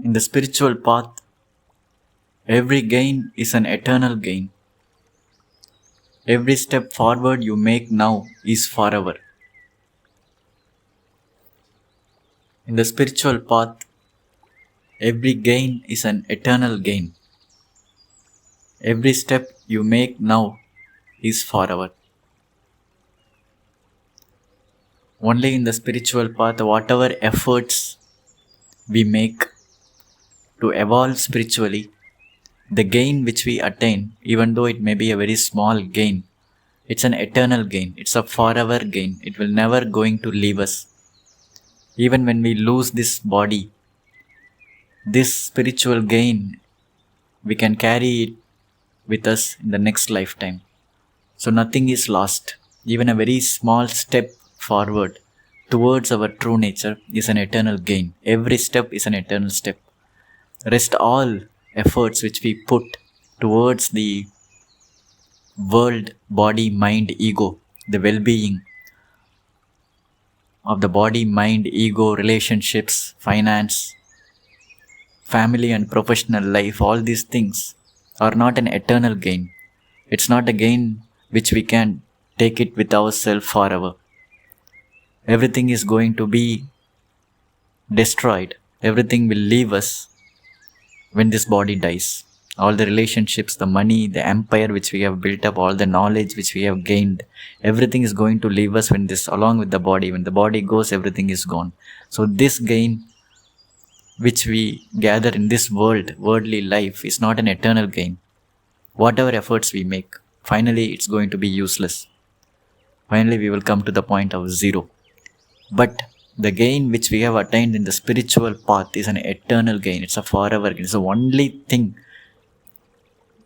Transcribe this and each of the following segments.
In the spiritual path, every gain is an eternal gain. Every step forward you make now is forever. In the spiritual path, every gain is an eternal gain. Every step you make now is forever. Only in the spiritual path, whatever efforts we make to evolve spiritually, the gain which we attain, even though it may be a very small gain, it's an eternal gain. It's a forever gain. It will never going to leave us. Even when we lose this body, this spiritual gain, we can carry it with us in the next lifetime. So nothing is lost. Even a very small step forward towards our true nature is an eternal gain. Every step is an eternal step. Rest all efforts which we put towards the world, body, mind, ego, the well-being of the body, mind, ego, relationships, finance, family and professional life, all these things are not an eternal gain. It's not a gain which we can take it with ourselves forever. Everything is going to be destroyed. Everything will leave us when this body dies. All the relationships, the money, the empire which we have built up, all the knowledge which we have gained, everything is going to leave us when this, along with the body. When the body goes, everything is gone. So this gain which we gather in this world, worldly life, is not an eternal gain. Whatever efforts we make, finally it's going to be useless. Finally we will come to the point of zero. But the gain which we have attained in the spiritual path is an eternal gain. It's a forever gain. It's the only thing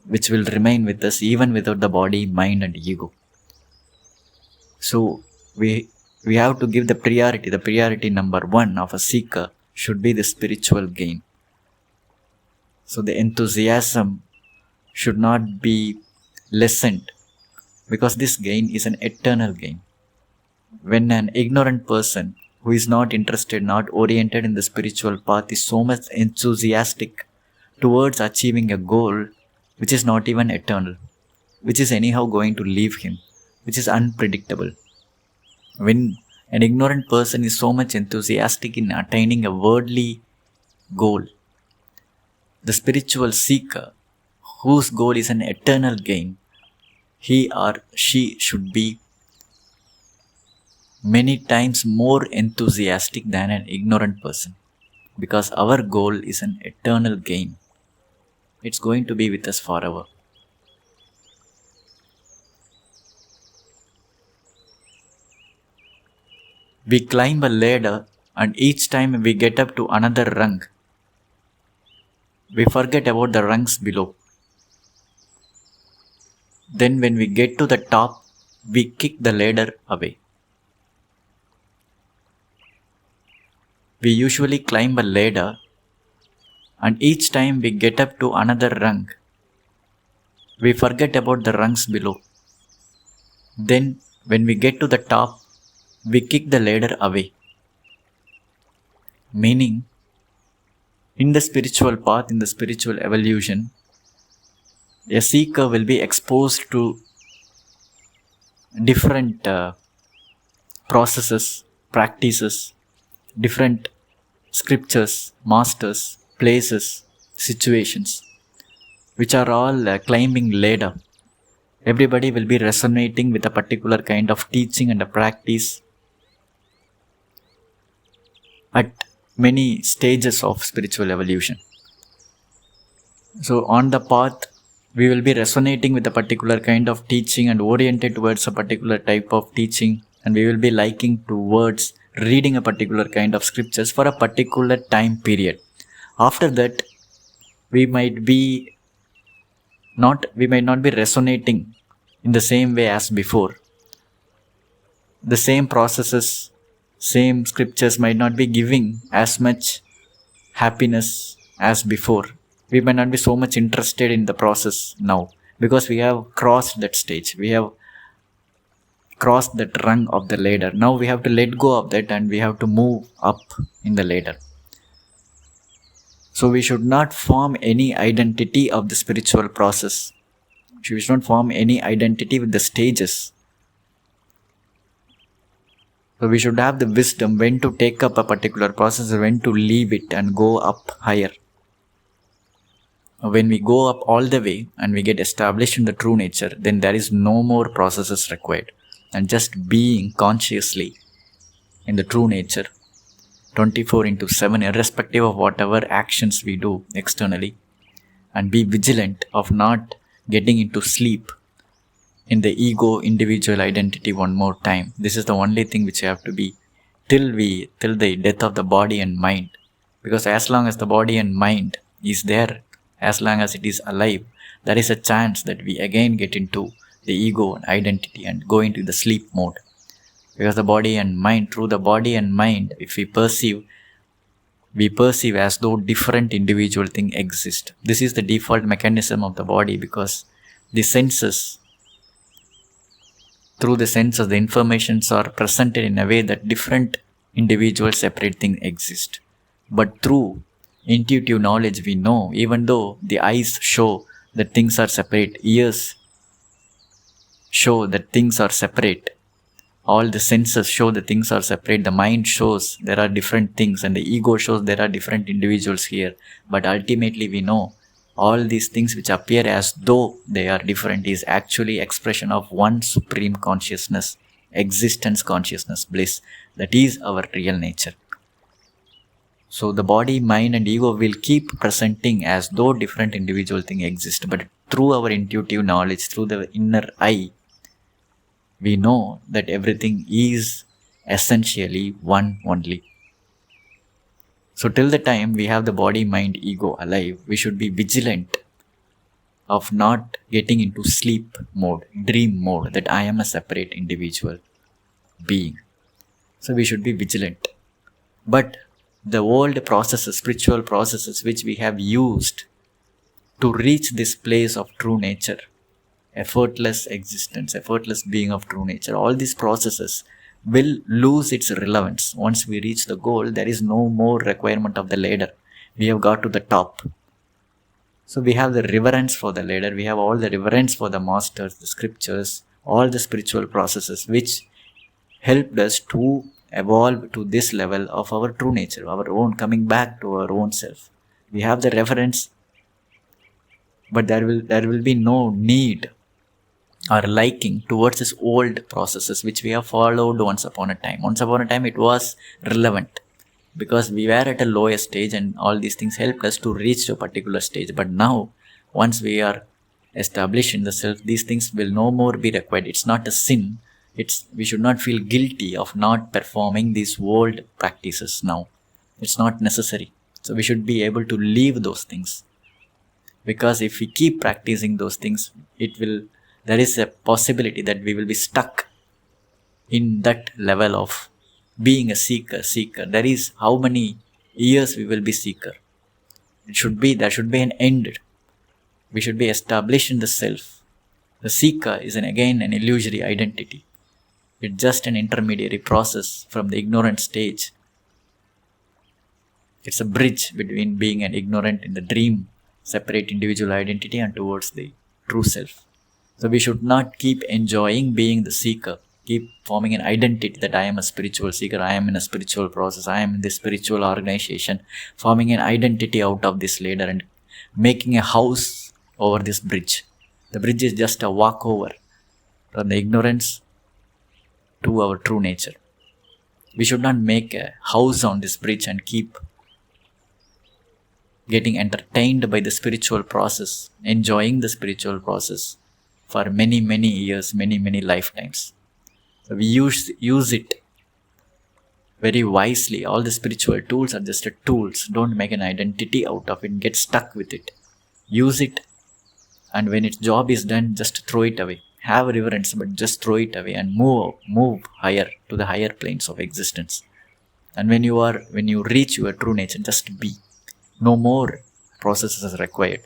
which will remain with us even without the body, mind and ego. So we have to give the priority. The priority number one of a seeker should be the spiritual gain. So the enthusiasm should not be lessened, because this gain is an eternal gain. When an ignorant person who is not interested, not oriented in the spiritual path is so much enthusiastic towards achieving a goal which is not even eternal, which is anyhow going to leave him, which is unpredictable. When an ignorant person is so much enthusiastic in attaining a worldly goal, the spiritual seeker, whose goal is an eternal gain, he or she should be many times more enthusiastic than an ignorant person, because our goal is an eternal gain. It's going to be with us forever. We climb a ladder, and each time we get up to another rung, we forget about the rungs below. Then when we get to the top, we kick the ladder away. We usually climb a ladder, and each time we get up to another rung, we forget about the rungs below. Then when we get to the top, we kick the ladder away. Meaning, in the spiritual path, in the spiritual evolution, a seeker will be exposed to different processes, practices, different scriptures, masters, places, situations, which are all climbing ladder. Everybody will be resonating with a particular kind of teaching and a practice at many stages of spiritual evolution. So on the path, we will be resonating with a particular kind of teaching and oriented towards a particular type of teaching, and we will be liking towards reading a particular kind of scriptures for a particular time period. After that, we might not be resonating in the same way as before. The same processes, same scriptures might not be giving as much happiness as before. We might not be so much interested in the process now, because we have crossed that stage. We have crossed that rung of the ladder. Now we have to let go of that and we have to move up in the ladder. So we should not form any identity of the spiritual process. We should not form any identity with the stages. So we should have the wisdom when to take up a particular process, when to leave it and go up higher. When we go up all the way and we get established in the true nature, then there is no more processes required. And just being consciously in the true nature 24/7, irrespective of whatever actions we do externally, and be vigilant of not getting into sleep in the ego individual identity one more time. This is the only thing which you have to be till the death of the body and mind. Because as long as the body and mind is there, as long as it is alive, there is a chance that we again get into the ego and identity and go into the sleep mode. Because the body and mind, through the body and mind, if we perceive as though different individual things exist. This is the default mechanism of the body, because the senses, through the senses, the informations are presented in a way that different individual separate things exist. But through intuitive knowledge, we know, even though the eyes show that things are separate, ears show that things are separate, all the senses show that things are separate, the mind shows there are different things, and the ego shows there are different individuals here. But ultimately we know all these things which appear as though they are different is actually expression of one supreme consciousness, existence consciousness, bliss. That is our real nature. So the body, mind and ego will keep presenting as though different individual things exist. But through our intuitive knowledge, through the inner eye, we know that everything is essentially one only. So till the time we have the body, mind, ego alive, we should be vigilant of not getting into sleep mode, dream mode, that I am a separate individual being. So we should be vigilant. But the old processes, spiritual processes which we have used to reach this place of true nature, effortless existence, effortless being of true nature, all these processes will lose its relevance. Once we reach the goal, there is no more requirement of the ladder. We have got to the top. So we have the reverence for the ladder, we have all the reverence for the masters, the scriptures, all the spiritual processes which helped us to evolve to this level of our true nature, our own, coming back to our own self. We have the reverence, but there will be no need or liking towards this old processes which we have followed once upon a time. Once upon a time it was relevant because we were at a lower stage, and all these things helped us to reach to a particular stage. But now, once we are established in the self, these things will no more be required. It's not a sin. We should not feel guilty of not performing these old practices now. It's not necessary. So we should be able to leave those things. Because if we keep practicing those things, there is a possibility that we will be stuck in that level of being a seeker. There is how many years we will be seeker. There should be an end. We should be established in the self. The seeker is again an illusory identity. It's just an intermediary process from the ignorant stage. It's a bridge between being an ignorant in the dream, separate individual identity, and towards the true self. So we should not keep enjoying being the seeker, keep forming an identity that I am a spiritual seeker, I am in a spiritual process, I am in this spiritual organization, forming an identity out of this ladder and making a house over this bridge. The bridge is just a walkover from the ignorance to our true nature. We should not make a house on this bridge and keep getting entertained by the spiritual process, enjoying the spiritual process for many, many years, many, many lifetimes. So we use it very wisely. All the spiritual tools are just tools. Don't make an identity out of it. Get stuck with it. Use it, and when its job is done, just throw it away. Have reverence, but just throw it away and move higher to the higher planes of existence. And when you reach your true nature, just be. No more processes are required.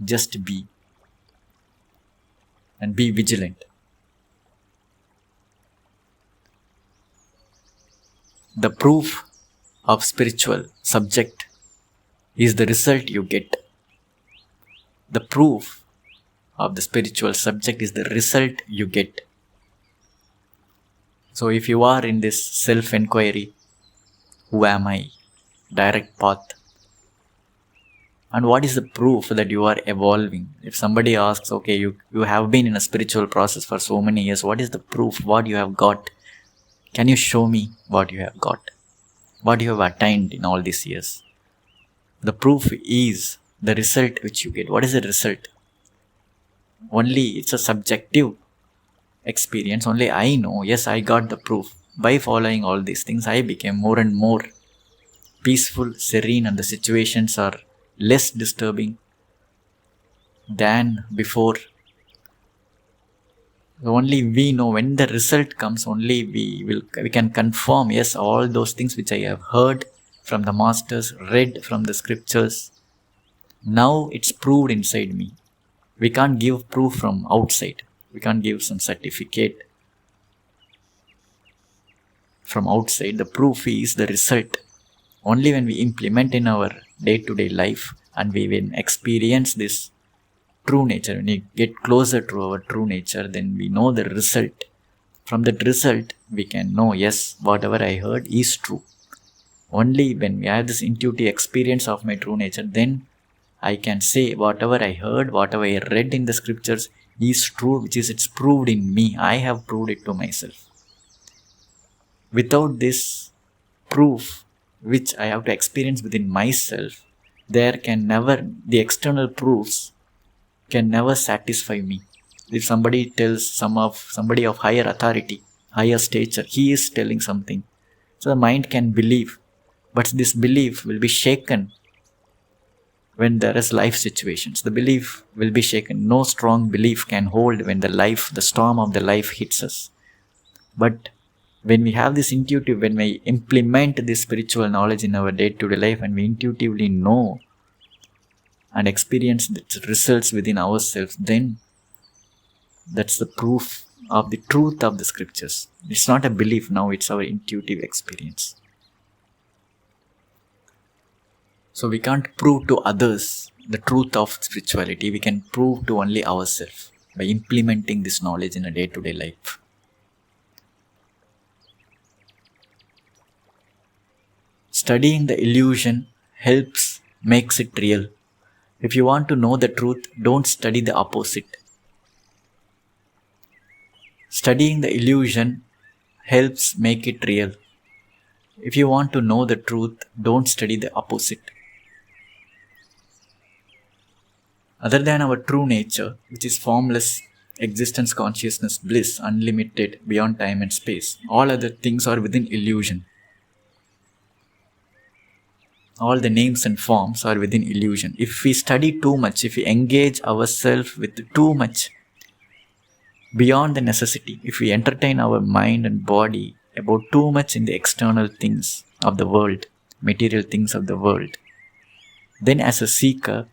Just be. And be vigilant. The proof of spiritual subject is the result you get. The proof of the spiritual subject is the result you get. So if you are in this self-inquiry, who am I? Direct path. And what is the proof that you are evolving? If somebody asks, okay, you have been in a spiritual process for so many years, what is the proof? What you have got? Can you show me what you have got? What you have attained in all these years? The proof is the result which you get. What is the result? Only it's a subjective experience. Only I know, yes, I got the proof. By following all these things, I became more and more peaceful, serene, and the situations are less disturbing than before. Only we know when the result comes, only we can confirm, yes, all those things which I have heard from the masters, read from the scriptures, now it's proved inside me. We can't give proof from outside. We can't give some certificate from outside. The proof is the result. Only when we implement in our day-to-day life and we will experience this true nature, when we get closer to our true nature, then we know the result. From that result, we can know, yes, whatever I heard is true. Only when we have this intuitive experience of my true nature, then I can say whatever I heard, whatever I read in the scriptures is true, which is it's proved in me. I have proved it to myself. Without this proof, which I have to experience within myself, there can never, the external proofs can never satisfy me. If somebody tells somebody of higher authority, higher stature, he is telling something, so the mind can believe, but this belief will be shaken when there is life situations. The belief will be shaken. No strong belief can hold when the storm of the life hits us. But when we have this intuitive, when we implement this spiritual knowledge in our day-to-day life and we intuitively know and experience the results within ourselves, then that's the proof of the truth of the scriptures. It's not a belief now, it's our intuitive experience. So we can't prove to others the truth of spirituality. We can prove to only ourselves by implementing this knowledge in a day-to-day life. Studying the illusion makes it real. If you want to know the truth, don't study the opposite. Studying the illusion helps make it real. If you want to know the truth, don't study the opposite. Other than our true nature, which is formless, existence, consciousness, bliss, unlimited, beyond time and space, all other things are within illusion. All the names and forms are within illusion. If we study too much, if we engage ourselves with too much beyond the necessity, if we entertain our mind and body about too much in the external things of the world, material things of the world, then as a seeker,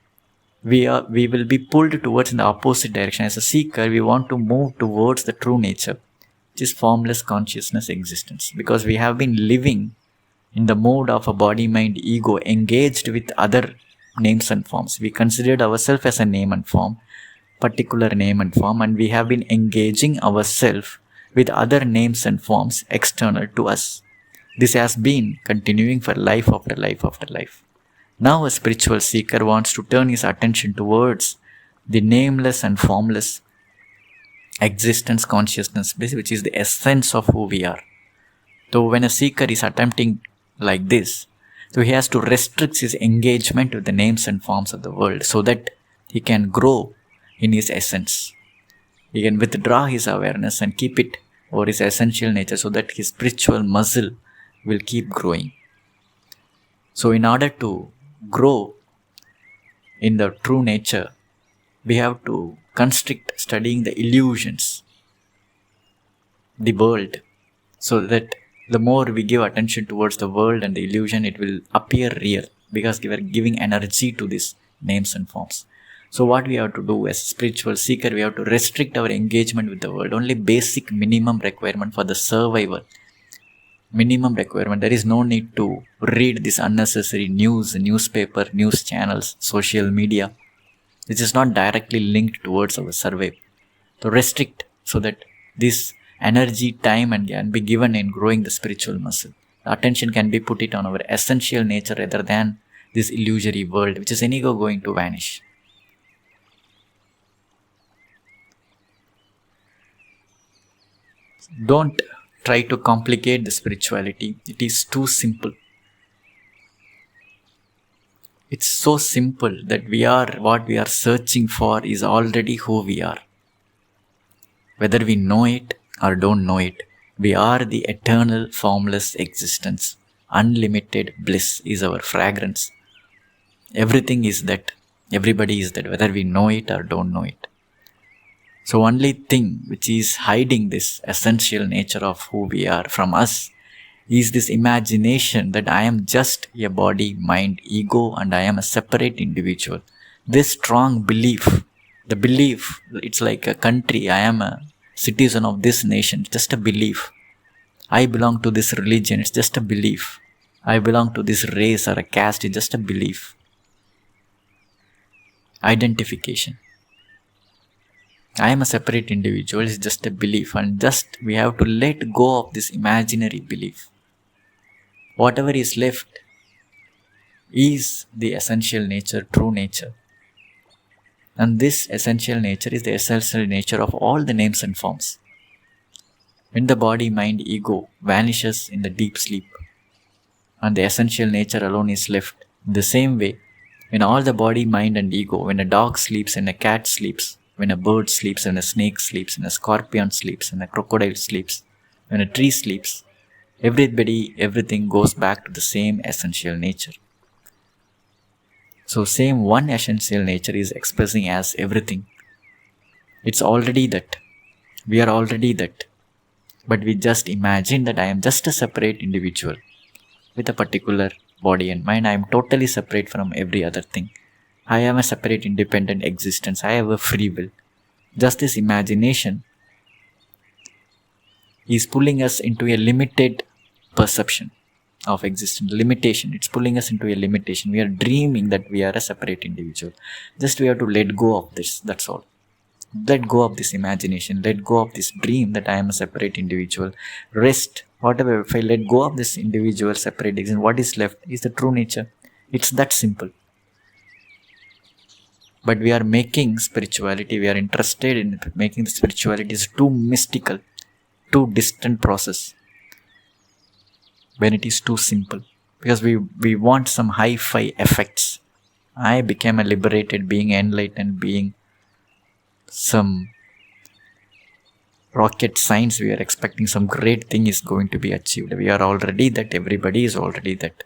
we will be pulled towards in the opposite direction. As a seeker, we want to move towards the true nature, which is formless consciousness existence, because we have been living in the mode of a body, mind, ego, engaged with other names and forms. We considered ourselves as a name and form, particular name and form, and we have been engaging ourselves with other names and forms external to us. This has been continuing for life after life after life. Now a spiritual seeker wants to turn his attention towards the nameless and formless existence, consciousness, which is the essence of who we are. So when a seeker is attempting like this, so he has to restrict his engagement with the names and forms of the world so that he can grow in his essence. He can withdraw his awareness and keep it over his essential nature so that his spiritual muscle will keep growing. So in order to grow in the true nature, we have to constrict studying the illusions, the world, so that the more we give attention towards the world and the illusion, it will appear real, because we are giving energy to these names and forms. So what we have to do as a spiritual seeker, we have to restrict our engagement with the world. Only basic minimum requirement for the survival Minimum requirement. There is no need to read this unnecessary news, newspaper, news channels, social media, which is not directly linked towards our survival. To restrict so that this energy, time, and can be given in growing the spiritual muscle. The attention can be put it on our essential nature rather than this illusory world, which is any go going to vanish. Don't try to complicate the spirituality. It is too simple. It's so simple that what we are searching for is already who we are. Whether we know it or don't know it, we are the eternal formless existence. Unlimited bliss is our fragrance. Everything is that. Everybody is that, whether we know it or don't know it. So only thing which is hiding this essential nature of who we are from us is this imagination that I am just a body, mind, ego, and I am a separate individual. This strong belief, the belief, it's like a country, I am a citizen of this nation, it's just a belief. I belong to this religion, it's just a belief. I belong to this race or a caste, it's just a belief. Identification. I am a separate individual is just a belief, and just we have to let go of this imaginary belief. Whatever is left is the essential nature, true nature. And this essential nature is the essential nature of all the names and forms. When the body, mind, ego vanishes in the deep sleep, and the essential nature alone is left, in the same way, when all the body, mind, and ego, when a dog sleeps and a cat sleeps, when a bird sleeps and a snake sleeps and a scorpion sleeps and a crocodile sleeps, when a tree sleeps, everything goes back to the same essential nature. So same one essential nature is expressing as everything. It's already that. We are already that. But we just imagine that I am just a separate individual with a particular body and mind. I am totally separate from every other thing. I am a separate independent existence. I have a free will. Just this imagination is pulling us into a limited perception of existence. Limitation. It's pulling us into a limitation. We are dreaming that we are a separate individual. Just we have to let go of this. That's all. Let go of this imagination. Let go of this dream that I am a separate individual. Rest. Whatever. If I let go of this individual separate existence, what is left is the true nature. It's that simple. But we are making spirituality, we are interested in making the spirituality is too mystical, too distant process, when it is too simple. Because we want some hi-fi effects. I became a liberated being, enlightened being, some rocket science, we are expecting some great thing is going to be achieved. We are already that, everybody is already that,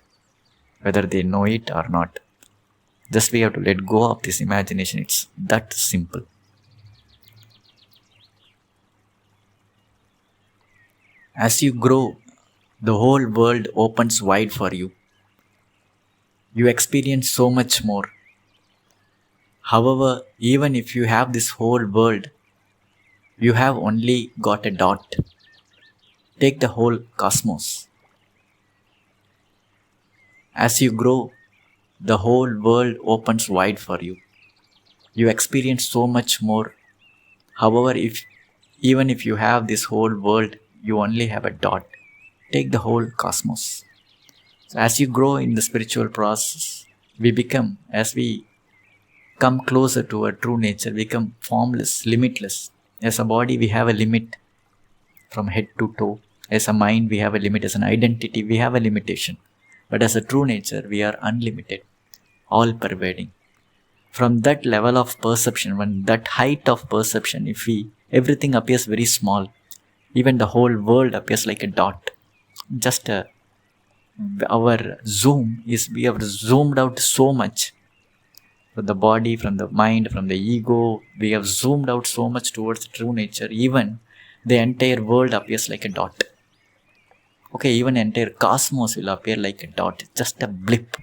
whether they know it or not. Just we have to let go of this imagination. It's that simple. As you grow, the whole world opens wide for you. You experience so much more. However, even if you have this whole world, you have only got a dot. Take the whole cosmos. As you grow, the whole world opens wide for you. You experience so much more. However, even if you have this whole world, you only have a dot. Take the whole cosmos. So as you grow in the spiritual process, as we come closer to our true nature, we become formless, limitless. As a body, we have a limit from head to toe. As a mind, we have a limit. As an identity, we have a limitation. But as a true nature, we are unlimited, all pervading. From that level of perception, when that height of perception, everything appears very small. Even the whole world appears like a dot. Our zoom is, we have zoomed out so much. From the body, from the mind, from the ego, we have zoomed out so much towards the true nature. Even the entire world appears like a dot. Okay, even the entire cosmos will appear like a dot. Just a blip.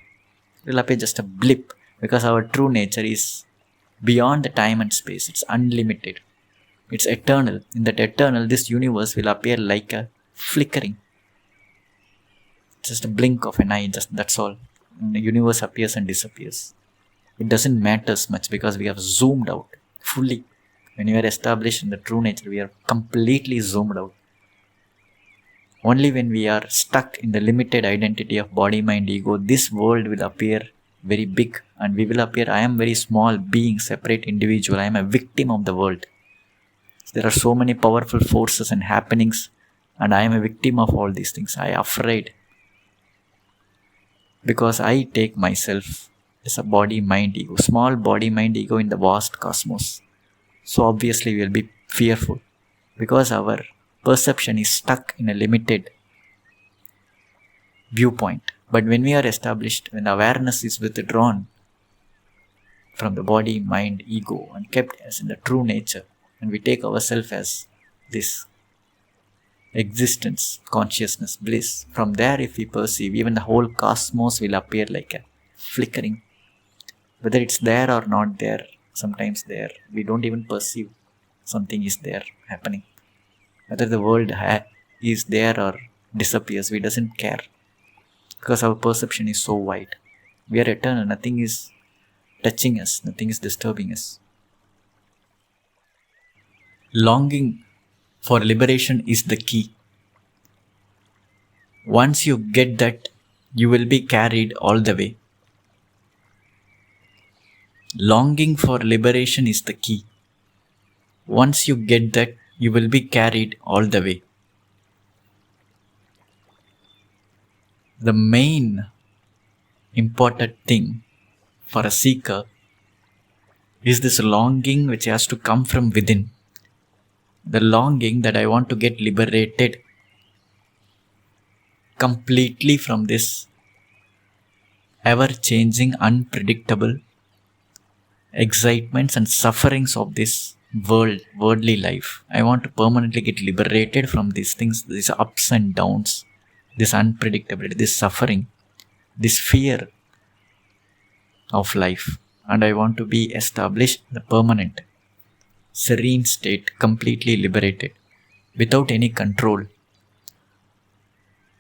It will appear just a blip. Because our true nature is beyond the time and space. It's unlimited. It's eternal. In that eternal, this universe will appear like a flickering. Just a blink of an eye, just that's all. And the universe appears and disappears. It doesn't matter much because we have zoomed out fully. When you are established in the true nature, we are completely zoomed out. Only when we are stuck in the limited identity of body, mind, ego, this world will appear very big, and we will appear, I am very small being, separate individual, I am a victim of the world. There are so many powerful forces and happenings, and I am a victim of all these things. I am afraid because I take myself as a body, mind, ego, small body, mind, ego in the vast cosmos. So obviously we will be fearful because our perception is stuck in a limited viewpoint. But when we are established, when awareness is withdrawn from the body, mind, ego, and kept as in the true nature, and we take ourselves as this existence, consciousness, bliss, from there if we perceive, even the whole cosmos will appear like a flickering. Whether it's there or not there, sometimes there, we don't even perceive something is there happening. Whether the world is there or disappears, we doesn't care because our perception is so wide. We are eternal, nothing is touching us, nothing is disturbing us. Longing for liberation is the key. Once you get that, you will be carried all the way. Longing for liberation is the key. Once you get that, you will be carried all the way. The main important thing for a seeker is this longing which has to come from within. The longing that I want to get liberated completely from this ever-changing, unpredictable excitements and sufferings of this worldly life. I want to permanently get liberated from these things, these ups and downs, this unpredictability, this suffering, this fear of life. And I want to be established in the permanent, serene state, completely liberated, without any control.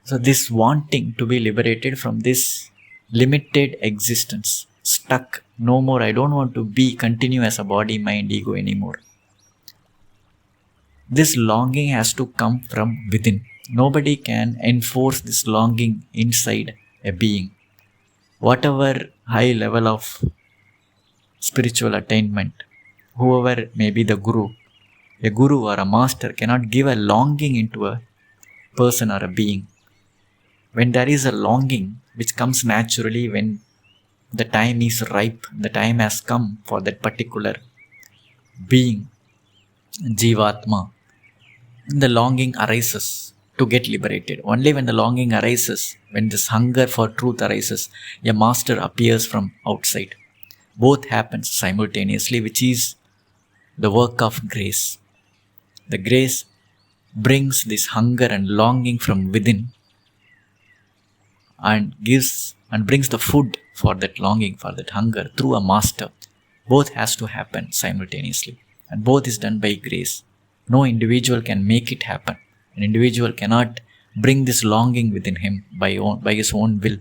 So this wanting to be liberated from this limited existence, stuck, no more, I don't want to continue as a body, mind, ego anymore. This longing has to come from within. Nobody can enforce this longing inside a being. Whatever high level of spiritual attainment, whoever may be the guru, a guru or a master cannot give a longing into a person or a being. When there is a longing which comes naturally when the time is ripe, the time has come for that particular being, Jivatma, the longing arises to get liberated. Only when the longing arises, when this hunger for truth arises, a master appears from outside. Both happens simultaneously, which is the work of grace. The grace brings this hunger and longing from within and gives and brings the food for that longing, for that hunger through a master. Both has to happen simultaneously, and both is done by grace. No individual can make it happen. An individual cannot bring this longing within him by his own will.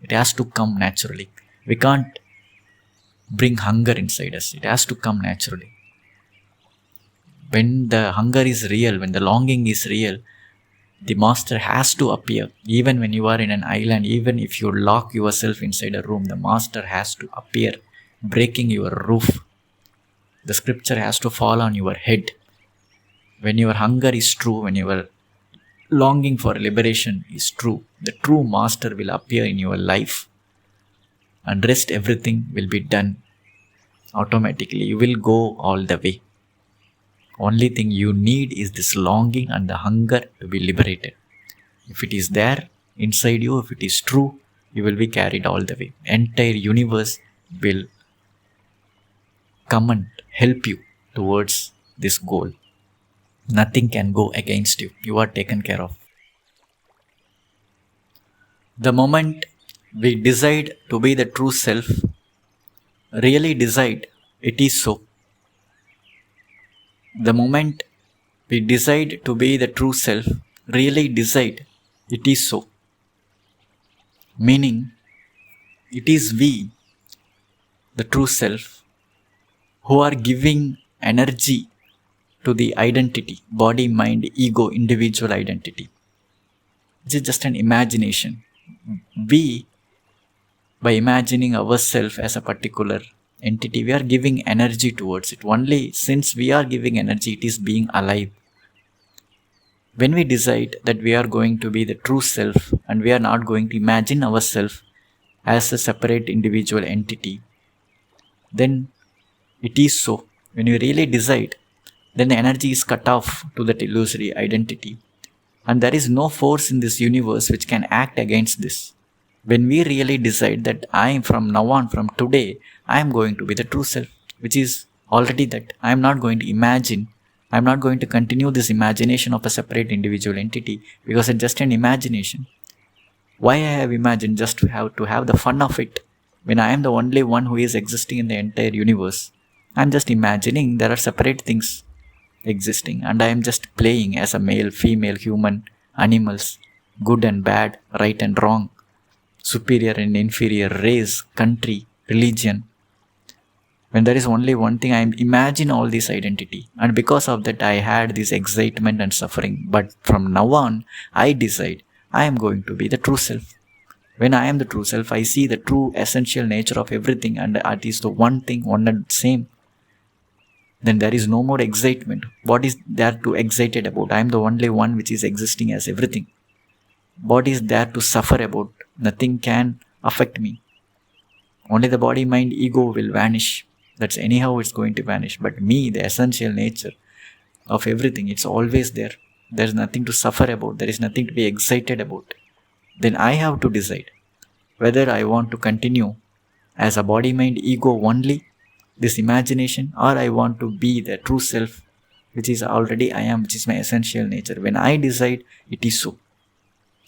It has to come naturally. We can't bring hunger inside us. It has to come naturally. When the hunger is real, when the longing is real, the master has to appear. Even when you are in an island, even if you lock yourself inside a room, the master has to appear, breaking your roof. The scripture has to fall on your head. When your hunger is true, when your longing for liberation is true, the true master will appear in your life, and rest everything will be done automatically. You will go all the way. Only thing you need is this longing and the hunger to be liberated. If it is there inside you, if it is true, you will be carried all the way. Entire universe will come and help you towards this goal. Nothing can go against you. You are taken care of. The moment we decide to be the true self, really decide, it is so. The moment we decide to be the true self, really decide, it is so. Meaning, it is we, the true self, who are giving energy to the identity, body, mind, ego, individual identity. It is just an imagination. We, by imagining ourselves as a particular entity, we are giving energy towards it. Only since we are giving energy, it is being alive. When we decide that we are going to be the true self and we are not going to imagine ourselves as a separate individual entity, then it is so. When you really decide, then the energy is cut off to that illusory identity. And there is no force in this universe which can act against this. When we really decide that I am from now on, from today, I am going to be the true self, which is already that. I am not going to imagine. I am not going to continue this imagination of a separate individual entity because it's just an imagination. Why I have imagined? Just to have the fun of it. When I am the only one who is existing in the entire universe, I am just imagining there are separate things existing and I am just playing as a male, female, human, animals, good and bad, right and wrong, superior and inferior, race, country, religion. When there is only one thing, I imagine all this identity, and because of that I had this excitement and suffering. But from now on, I decide I am going to be the true self. When I am the true self, I see the true essential nature of everything, and that is the one thing, one and same. Then there is no more excitement. What is there to excited about? I am the only one which is existing as everything. What is there to suffer about? Nothing can affect me. Only the body, mind, ego will vanish. That's anyhow it's going to vanish. But me, the essential nature of everything, it's always there. There's nothing to suffer about. There is nothing to be excited about. Then I have to decide whether I want to continue as a body, mind, ego only, this imagination, or I want to be the true self, which is already I am, which is my essential nature. When I decide, it is so.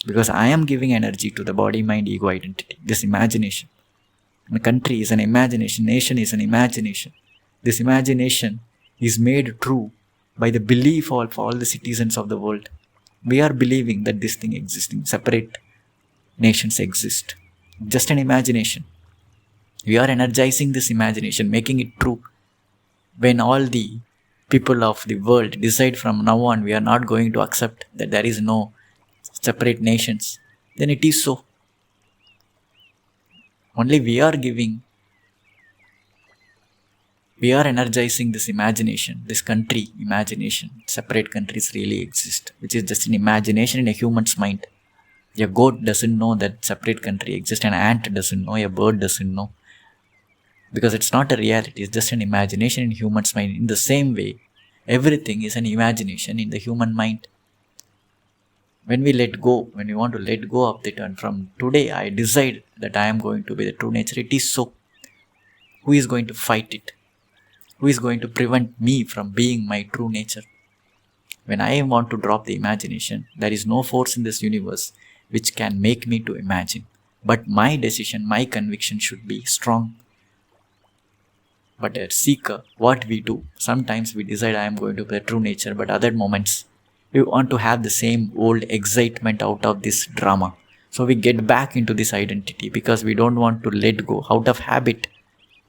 Because I am giving energy to the body, mind, ego identity, this imagination. The country is an imagination, nation is an imagination. This imagination is made true by the belief of all the citizens of the world. We are believing that this thing existing, separate nations exist. Just an imagination. We are energizing this imagination, making it true. When all the people of the world decide from now on we are not going to accept that there is no separate nations, then it is so. Only we are energizing this imagination, this country imagination. Separate countries really exist, which is just an imagination in a human's mind. A goat doesn't know that separate country exists, an ant doesn't know, a bird doesn't know. Because it's not a reality, it's just an imagination in human's mind. In the same way, everything is an imagination in the human mind. When we let go, when we want to let go of it, and from today I decide that I am going to be the true nature, it is so. Who is going to fight it? Who is going to prevent me from being my true nature? When I want to drop the imagination, there is no force in this universe which can make me to imagine. But my decision, my conviction should be strong. But a seeker, what we do, sometimes we decide I am going to be the true nature, but other moments we want to have the same old excitement out of this drama. So we get back into this identity because we don't want to let go. Out of habit,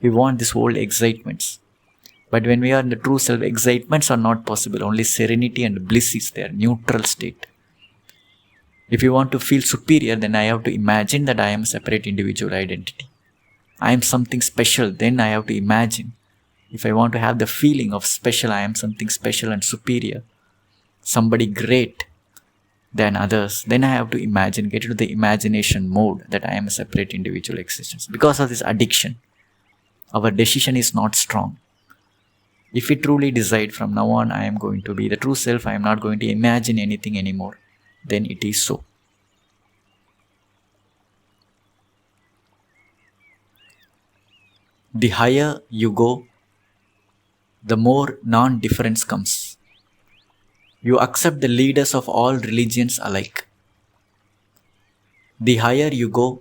we want this old excitements. But when we are in the true self, excitements are not possible. Only serenity and bliss is there, neutral state. If you want to feel superior, then I have to imagine that I am a separate individual identity. I am something special, then I have to imagine. If I want to have the feeling of special, I am something special and superior, somebody great than others, then I have to imagine, get into the imagination mode that I am a separate individual existence. Because of this addiction, our decision is not strong. If we truly decide from now on I am going to be the true self, I am not going to imagine anything anymore, then it is so. The higher you go, the more non-difference comes. You accept the leaders of all religions alike. The higher you go,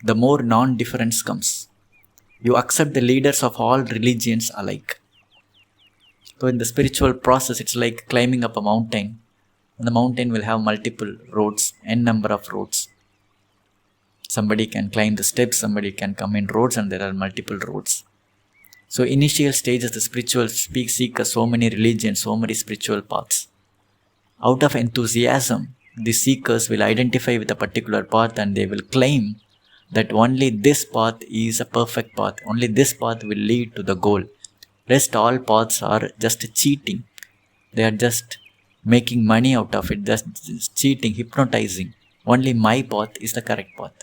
the more non-difference comes. You accept the leaders of all religions alike. So in the spiritual process, it's like climbing up a mountain. And the mountain will have multiple roads, n number of roads. Somebody can climb the steps, somebody can come in roads, and there are multiple roads. So initial stages, the spiritual seekers, so many religions, so many spiritual paths. Out of enthusiasm, the seekers will identify with a particular path and they will claim that only this path is a perfect path. Only this path will lead to the goal. Rest all paths are just cheating. They are just making money out of it, just cheating, hypnotizing. Only my path is the correct path.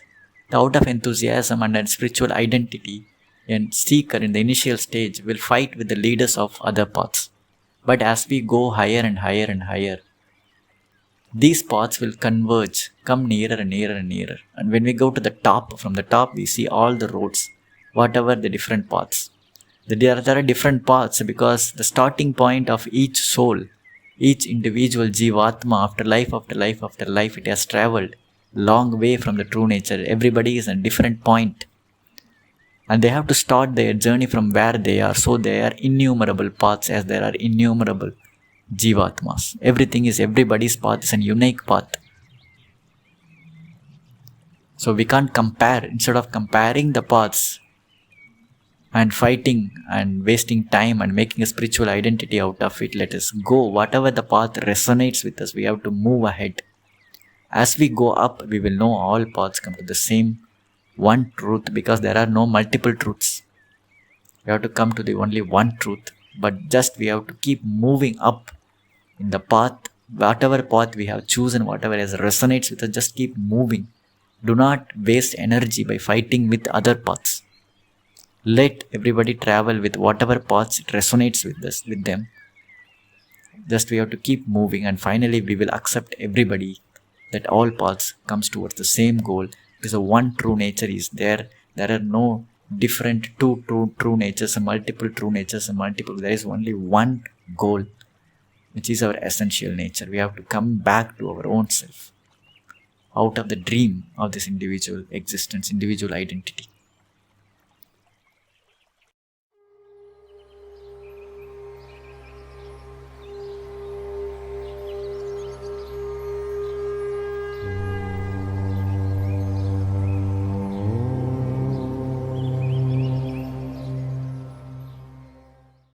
Out of enthusiasm and spiritual identity, a seeker in the initial stage will fight with the leaders of other paths. But as we go higher and higher and higher, these paths will converge, come nearer and nearer and nearer. And when we go to the top, from the top we see all the roads, whatever the different paths. There are different paths because the starting point of each soul, each individual Jivatma, after life after life after life, it has traveled long way from the true nature. Everybody is at a different point. And they have to start their journey from where they are. So there are innumerable paths as there are innumerable Jivatmas. Everybody's path is a unique path. So we can't compare. Instead of comparing the paths and fighting and wasting time and making a spiritual identity out of it, let us go. Whatever the path resonates with us, we have to move ahead. As we go up, we will know all paths come to the same one truth, because there are no multiple truths. We have to come to the only one truth, but just we have to keep moving up in the path. Whatever path we have chosen, whatever resonates with us, just keep moving. Do not waste energy by fighting with other paths. Let everybody travel with whatever paths it resonates with them. Just we have to keep moving, and finally we will accept everybody, that all paths comes towards the same goal, because the one true nature is there. There are no different two true natures and multiple true natures and multiple. There is only one goal, which is our essential nature. We have to come back to our own self, out of the dream of this individual existence, individual identity.